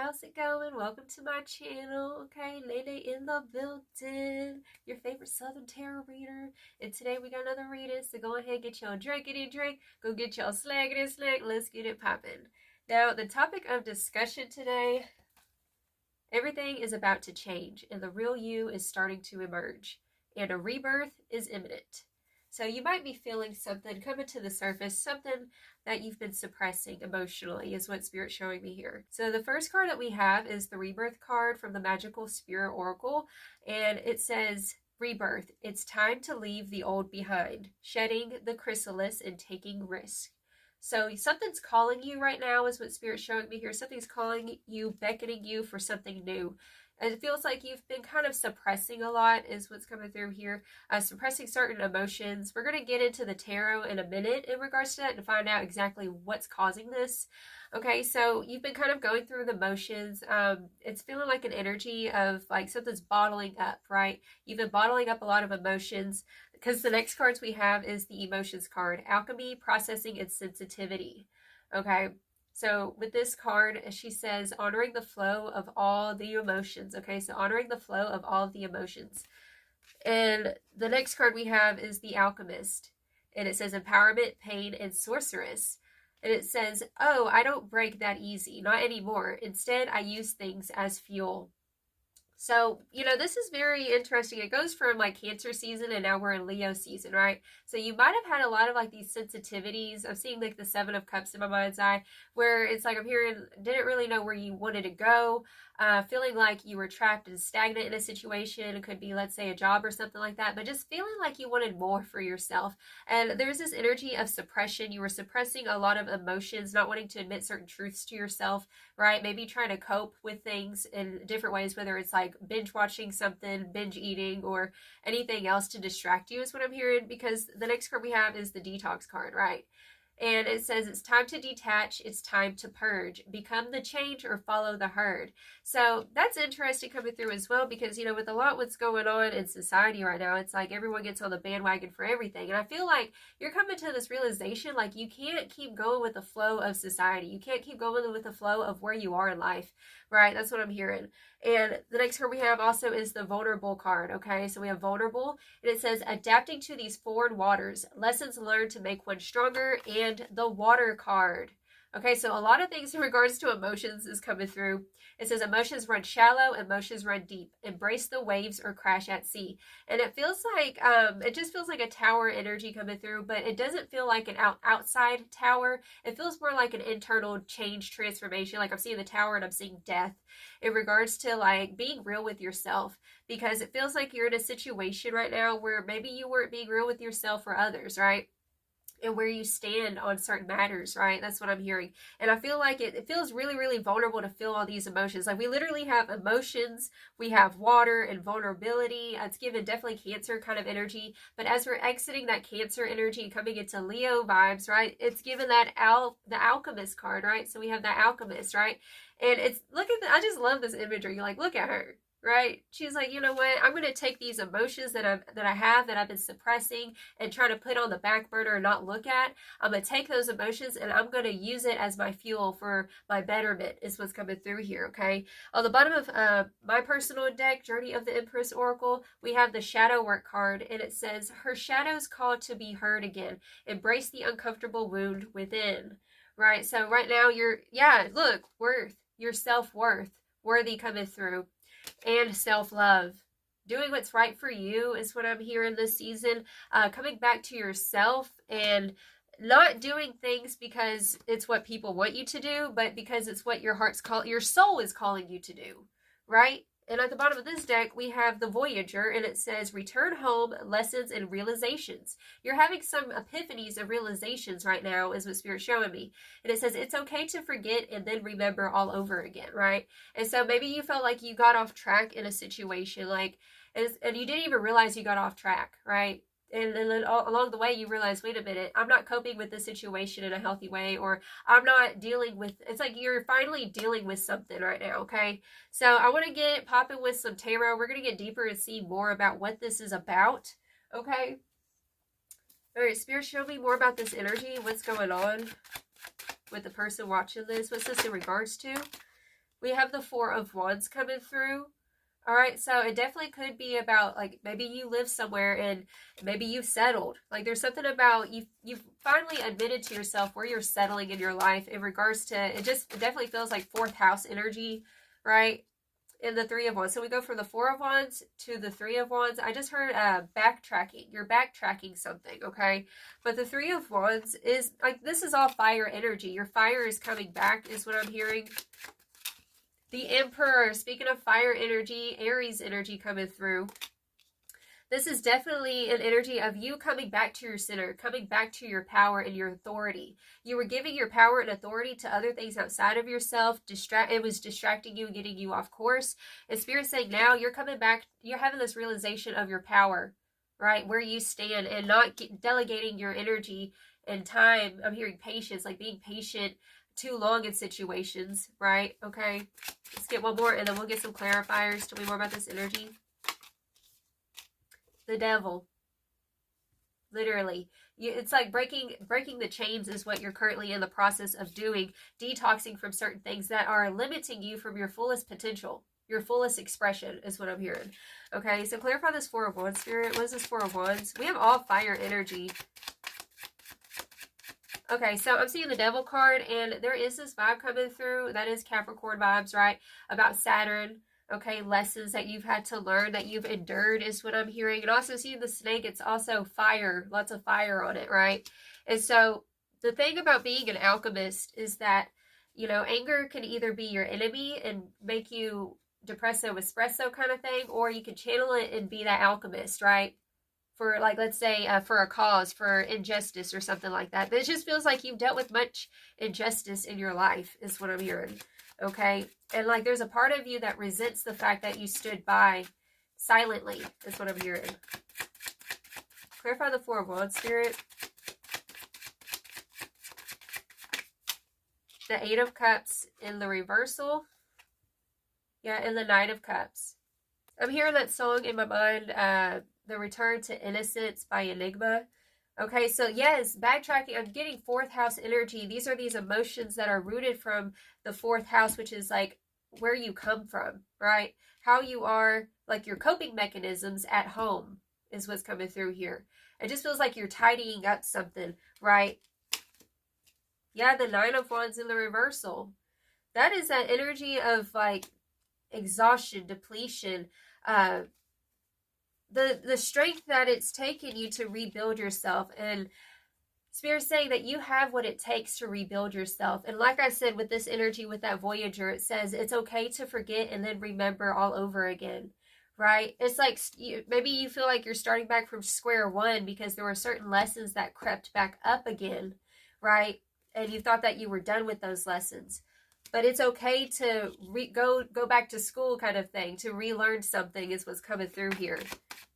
how's it going? Welcome to my channel, okay? Lady in the building, your favorite Southern Tarot reader. And today we got another reading, so go ahead, get y'all drinkity drink, go get y'all slaggity slag, let's get it popping. Now, the topic of discussion today, everything is about to change, and the real you is starting to emerge, and a rebirth is imminent. So you might be feeling something coming to the surface, something that you've been suppressing emotionally is what Spirit's showing me here. So the first card that we have is the Rebirth card from the Magical Spirit Oracle, and it says, Rebirth, it's time to leave the old behind, shedding the chrysalis and taking risk. So something's calling you right now is what Spirit's showing me here. Something's calling you, beckoning you for something new. And it feels like you've been kind of suppressing a lot is what's coming through here. Suppressing certain emotions. We're going to get into the tarot in a minute in regards to that and find out exactly what's causing this. Okay, so you've been kind of going through the motions. It's feeling like an energy of like something's bottling up, right? You've been bottling up a lot of emotions because the next cards we have is the emotions card. Alchemy, processing, and sensitivity. Okay. So with this card, she says, honoring the flow of all the emotions. Okay, so honoring the flow of all of the emotions. And the next card we have is the Alchemist. And it says empowerment, pain, and sorceress. And it says, oh, I don't break that easy. Not anymore. Instead, I use things as fuel. So, you know, this is very interesting. It goes from like Cancer season and now we're in Leo season, right? So you might have had a lot of like these sensitivities. I'm seeing like the Seven of Cups in my mind's eye where it's like I'm hearing, didn't really know where you wanted to go. Feeling like you were trapped and stagnant in a situation. It could be, let's say, a job or something like that, but just feeling like you wanted more for yourself. And there's this energy of suppression. You were suppressing a lot of emotions, not wanting to admit certain truths to yourself, right? Maybe trying to cope with things in different ways, whether it's like binge watching something, binge eating, or anything else to distract you is what I'm hearing, because the next card we have is the Detox card, right? And it says it's time to detach, it's time to purge, become the change or follow the herd. So that's interesting coming through as well because, you know, with a lot what's going on in society right now, it's like everyone gets on the bandwagon for everything. And I feel like you're coming to this realization, like you can't keep going with the flow of society. You can't keep going with the flow of where you are in life, right? That's what I'm hearing. And the next card we have also is the vulnerable card, okay? So we have vulnerable, and it says adapting to these foreign waters, lessons learned to make one stronger, and the water card. Okay, so a lot of things in regards to emotions is coming through. It says emotions run shallow, emotions run deep. Embrace the waves or crash at sea. And it feels like, it just feels like a tower energy coming through, but it doesn't feel like an outside tower. It feels more like an internal change transformation. Like I'm seeing the tower and I'm seeing death in regards to like being real with yourself, because it feels like you're in a situation right now where maybe you weren't being real with yourself or others, right? And where you stand on certain matters, right? That's what I'm hearing. And I feel like it feels really, really vulnerable to feel all these emotions. Like we literally have emotions, we have water and vulnerability. It's given definitely Cancer kind of energy. But as we're exiting that Cancer energy and coming into Leo vibes, right? It's given that the Alchemist card, right? So we have that Alchemist, right? And it's, look at I just love this imagery. You're like, look at her. Right? She's like, you know what? I'm going to take these emotions that I've been suppressing and trying to put on the back burner and not look at. I'm going to take those emotions and I'm going to use it as my fuel for my betterment is what's coming through here, okay? On the bottom of my personal deck, Journey of the Empress Oracle, we have the Shadow Work card, and it says, her shadow's called to be heard again. Embrace the uncomfortable wound within. Right? So right now look, worth, your self-worth, worthy coming through. And self-love. Doing what's right for you is what I'm hearing this season. Coming back to yourself and not doing things because it's what people want you to do, but because it's what your soul is calling you to do, right? And at the bottom of this deck, we have the Voyager, and it says, return home, lessons, and realizations. You're having some epiphanies and realizations right now, is what Spirit's showing me. And it says, it's okay to forget and then remember all over again, right? And so maybe you felt like you got off track in a situation, like, and you didn't even realize you got off track, right? And then along the way, you realize, wait a minute, I'm not coping with this situation in a healthy way, or I'm not dealing with, it's like you're finally dealing with something right now, okay? So I want to get popping with some tarot. We're going to get deeper and see more about what this is about, okay? All right, Spirit, show me more about this energy. What's going on with the person watching this? What's this in regards to? We have the Four of Wands coming through. All right, so it definitely could be about, like, maybe you live somewhere and maybe you've settled. Like, there's something about you've finally admitted to yourself where you're settling in your life in regards to, it definitely feels like fourth house energy, right? In the Three of Wands. So we go from the Four of Wands to the Three of Wands. I just heard backtracking. You're backtracking something, okay? But the Three of Wands is, like, this is all fire energy. Your fire is coming back is what I'm hearing. The Emperor, speaking of fire energy, Aries energy coming through. This is definitely an energy of you coming back to your center, coming back to your power and your authority. You were giving your power and authority to other things outside of yourself. It was distracting you and getting you off course. And Spirit's saying now you're coming back, you're having this realization of your power, right? Where you stand and not delegating your energy and time. I'm hearing patience, like being patient too long in situations, right? Okay, let's get one more and then we'll get some clarifiers. Tell me more about this energy. The Devil. Literally. It's like breaking the chains is what you're currently in the process of doing. Detoxing from certain things that are limiting you from your fullest potential. Your fullest expression is what I'm hearing. Okay, so clarify this Four of Wands, Spirit. What is this Four of Wands? We have all fire energy. Okay, so I'm seeing the Devil card, and there is this vibe coming through. That is Capricorn vibes, right? About Saturn. Okay, lessons that you've had to learn, that you've endured is what I'm hearing. And also seeing the snake, it's also fire. Lots of fire on it, right? And so the thing about being an alchemist is that, you know, anger can either be your enemy and make you depresso espresso kind of thing, or you can channel it and be that alchemist, right? For, like, let's say for a cause, for injustice or something like that. But it just feels like you've dealt with much injustice in your life is what I'm hearing. Okay, and like there's a part of you that resents the fact that you stood by silently is what I'm hearing. Clarify the Four of Wands, Spirit. The Eight of Cups in the reversal. Yeah, and the Knight of Cups. I'm hearing that song in my mind, The Return to Innocence by Enigma. Okay, so yes, backtracking, I'm getting fourth house energy. These are these emotions that are rooted from the fourth house, which is like where you come from, right? How you are, like your coping mechanisms at home is what's coming through here. It just feels like you're tidying up something, right? Yeah, the Nine of Wands in the reversal. That is that energy of like exhaustion, depletion, the strength that it's taken you to rebuild yourself. And Spirit's saying that you have what it takes to rebuild yourself. And like I said, with this energy, with that Voyager, it says it's okay to forget and then remember all over again, right? It's like maybe you feel like you're starting back from square one because there were certain lessons that crept back up again, right? And you thought that you were done with those lessons. But it's okay to go back to school kind of thing, to relearn something is what's coming through here.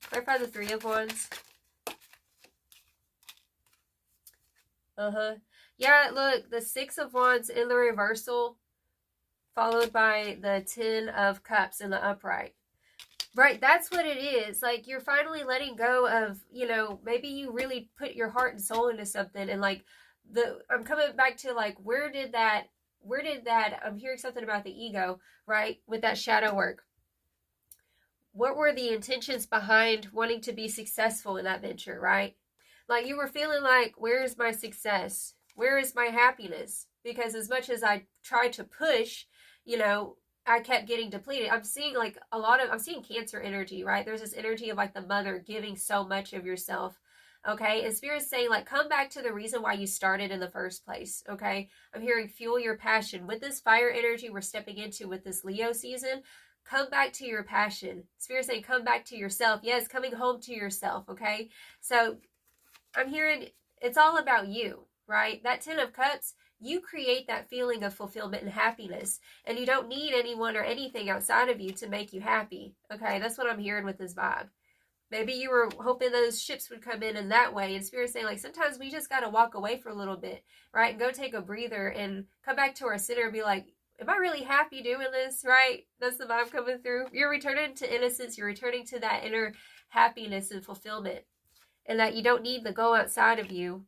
Clarify the Three of Wands. Yeah, look, the Six of Wands in the reversal, followed by the Ten of Cups in the upright. Right, that's what it is. Like, you're finally letting go of, you know, maybe you really put your heart and soul into something. And, like, I'm coming back to, like, where did that, I'm hearing something about the ego, right, with that shadow work. What were the intentions behind wanting to be successful in that venture, right? Like, you were feeling like, where is my success? Where is my happiness? Because as much as I tried to push, you know, I kept getting depleted. I'm seeing like I'm seeing Cancer energy, right? There's this energy of like the mother giving so much of yourself. Okay, and Spirit's saying like, come back to the reason why you started in the first place. Okay, I'm hearing fuel your passion. With this fire energy we're stepping into with this Leo season, come back to your passion. Spirit's saying come back to yourself. Yes, coming home to yourself. Okay, so I'm hearing it's all about you, right? That Ten of Cups, you create that feeling of fulfillment and happiness, and you don't need anyone or anything outside of you to make you happy. Okay, that's what I'm hearing with this vibe. Maybe you were hoping those ships would come in that way, and Spirit's saying like sometimes we just got to walk away for a little bit, right? And go take a breather and come back to our center and be like, am I really happy doing this, right? That's the vibe coming through. You're returning to innocence. You're returning to that inner happiness and fulfillment, and that you don't need the go outside of you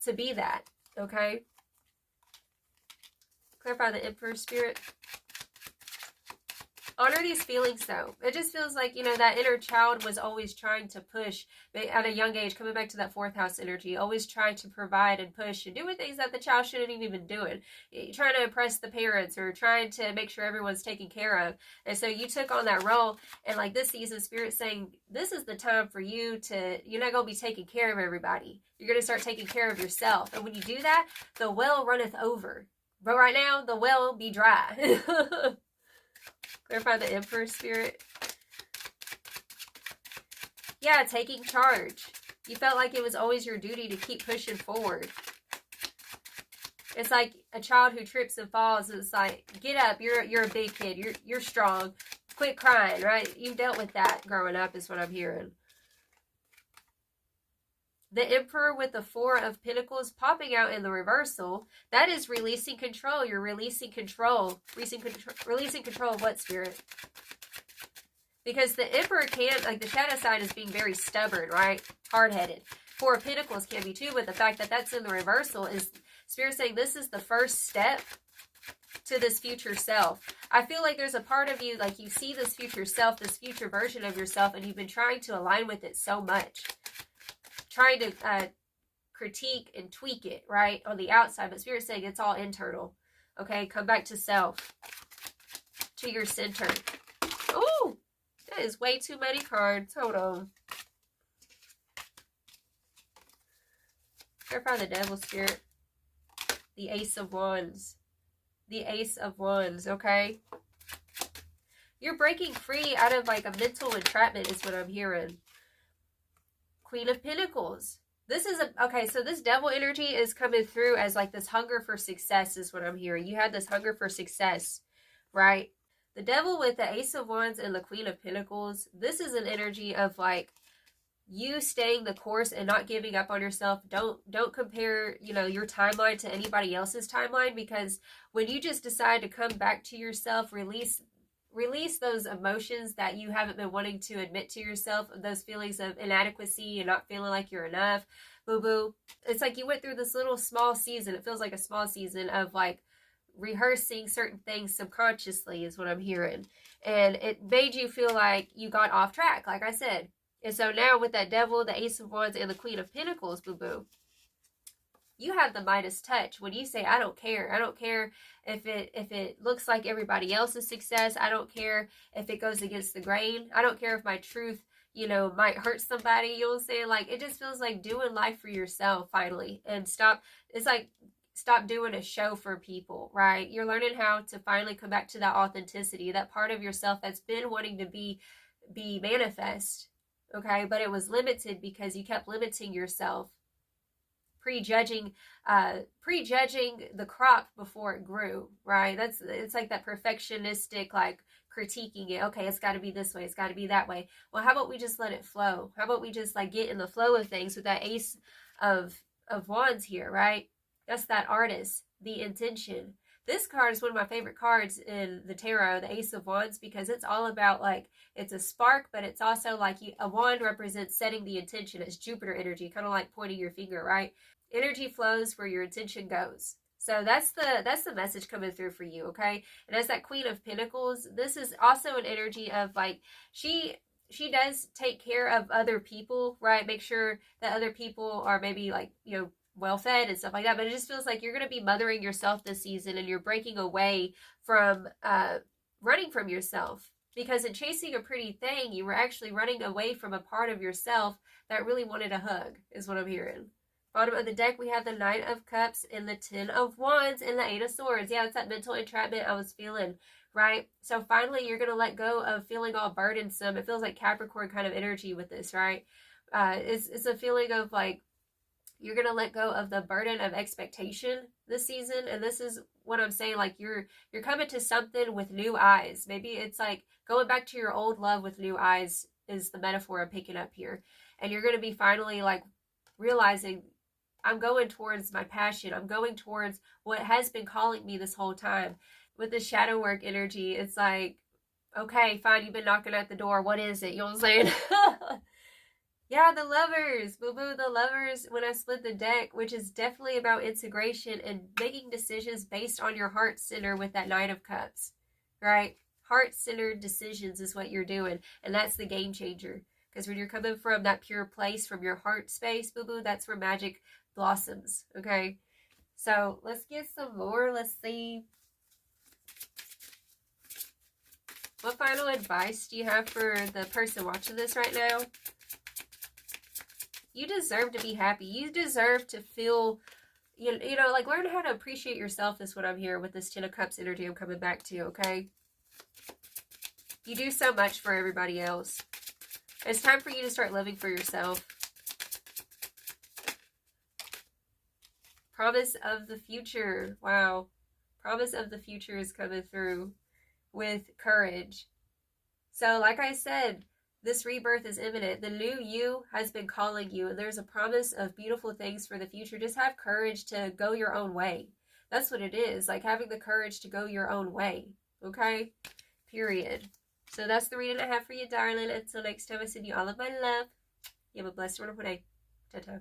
to be that, okay? Clarify the Emperor, Spirit. Honor these feelings, though. It just feels like, you know, that inner child was always trying to push at a young age, coming back to that 4th house energy, always trying to provide and push and doing things that the child shouldn't even been doing. Trying to impress the parents or trying to make sure everyone's taken care of. And so you took on that role. And like this season, Spirit's saying, this is the time for you to, you're not going to be taking care of everybody. You're going to start taking care of yourself. And when you do that, the well runneth over. But right now, the well be dry. Clarify the Emperor, Spirit. Yeah, taking charge. You felt like it was always your duty to keep pushing forward. It's like a child who trips and falls. It's like, get up. You're a big kid. You're strong. Quit crying, right? You've dealt with that growing up is what I'm hearing. The Emperor with the 4 of Pentacles popping out in the reversal. That is releasing control. You're releasing control. Releasing control of what, Spirit? Because the Emperor can't, like the shadow side is being very stubborn, right? Hard-headed. 4 of Pentacles can be too, but the fact that that's in the reversal is Spirit saying this is the first step to this future self. I feel like there's a part of you, like you see this future self, this future version of yourself, and you've been trying to align with it so much. Trying to critique and tweak it, right, on the outside. But Spirit's saying it's all internal. Okay, come back to self. To your center. Ooh, that is way too many cards. Hold on. Clarify the Devil, Spirit. The Ace of Wands. The Ace of Wands, okay? You're breaking free out of like a mental entrapment is what I'm hearing. Queen of Pentacles. This is okay, so this devil energy is coming through as like this hunger for success is what I'm hearing. You had this hunger for success, right? The devil with the Ace of Wands and the Queen of Pentacles, this is an energy of like you staying the course and not giving up on yourself. Don't compare, you know, your timeline to anybody else's timeline, because when you just decide to come back to yourself, release those emotions that you haven't been wanting to admit to yourself, those feelings of inadequacy and not feeling like you're enough, boo-boo. It's like you went through this little small season. It feels like a small season of like rehearsing certain things subconsciously is what I'm hearing. And it made you feel like you got off track, like I said. And so now with that devil, the Ace of Wands, and the Queen of Pentacles, boo-boo, you have the Midas touch. When you say, I don't care. I don't care if it looks like everybody else's success. I don't care if it goes against the grain. I don't care if my truth, you know, might hurt somebody. You know what I'm saying? Like, it just feels like doing life for yourself finally. And stop doing a show for people, right? You're learning how to finally come back to that authenticity, that part of yourself that's been wanting to be manifest, okay? But it was limited because you kept limiting yourself. Prejudging the crop before it grew, right? It's like that perfectionistic, like critiquing it. Okay, it's got to be this way, it's got to be that way. Well, how about we just let it flow? How about we just like get in the flow of things with that Ace of Wands here, right? That's that artist, the intention. This card is one of my favorite cards in the tarot, the Ace of Wands, because it's all about like, it's a spark, but it's also like a wand represents setting the intention. It's Jupiter energy, kind of like pointing your finger, right? Energy flows where your intention goes. So that's the message coming through for you, okay? And as that Queen of Pentacles, this is also an energy of like, she does take care of other people, right? Make sure that other people are maybe like, you know, well fed and stuff like that. But it just feels like you're going to be mothering yourself this season, and you're breaking away from running from yourself. Because in chasing a pretty thing, you were actually running away from a part of yourself that really wanted a hug, is what I'm hearing. Bottom of the deck, we have the Knight of Cups and the Ten of Wands and the Eight of Swords. Yeah, it's that mental entrapment I was feeling, right? So finally, you're going to let go of feeling all burdensome. It feels like Capricorn kind of energy with this, right? It's a feeling of like, you're going to let go of the burden of expectation this season. And this is what I'm saying, like you're coming to something with new eyes. Maybe it's like going back to your old love with new eyes is the metaphor I'm picking up here. And you're going to be finally like realizing, I'm going towards my passion. I'm going towards what has been calling me this whole time. With the shadow work energy, it's like, okay, fine, you've been knocking at the door. What is it? You know what I'm saying? Yeah, the Lovers, boo-boo, the Lovers, when I split the deck, which is definitely about integration and making decisions based on your heart center with that Knight of Cups, right? Heart-centered decisions is what you're doing. And that's the game changer. Because when you're coming from that pure place, from your heart space, boo-boo, that's where magic blossoms, okay? So let's get some more. Let's see. What final advice do you have for the person watching this right now? You deserve to be happy. You deserve to feel, you know, like learn how to appreciate yourself is what I'm here with this 10 of Cups energy I'm coming back to, okay? You do so much for everybody else. It's time for you to start living for yourself. Promise of the future. Wow. Promise of the future is coming through with courage. So like I said, this rebirth is imminent. The new you has been calling you, and there's a promise of beautiful things for the future. Just have courage to go your own way. That's what it is, like having the courage to go your own way, okay? Period. So that's the reading I have for you, darling. Until next time, I send you all of my love. You have a blessed, wonderful day. Ta-ta.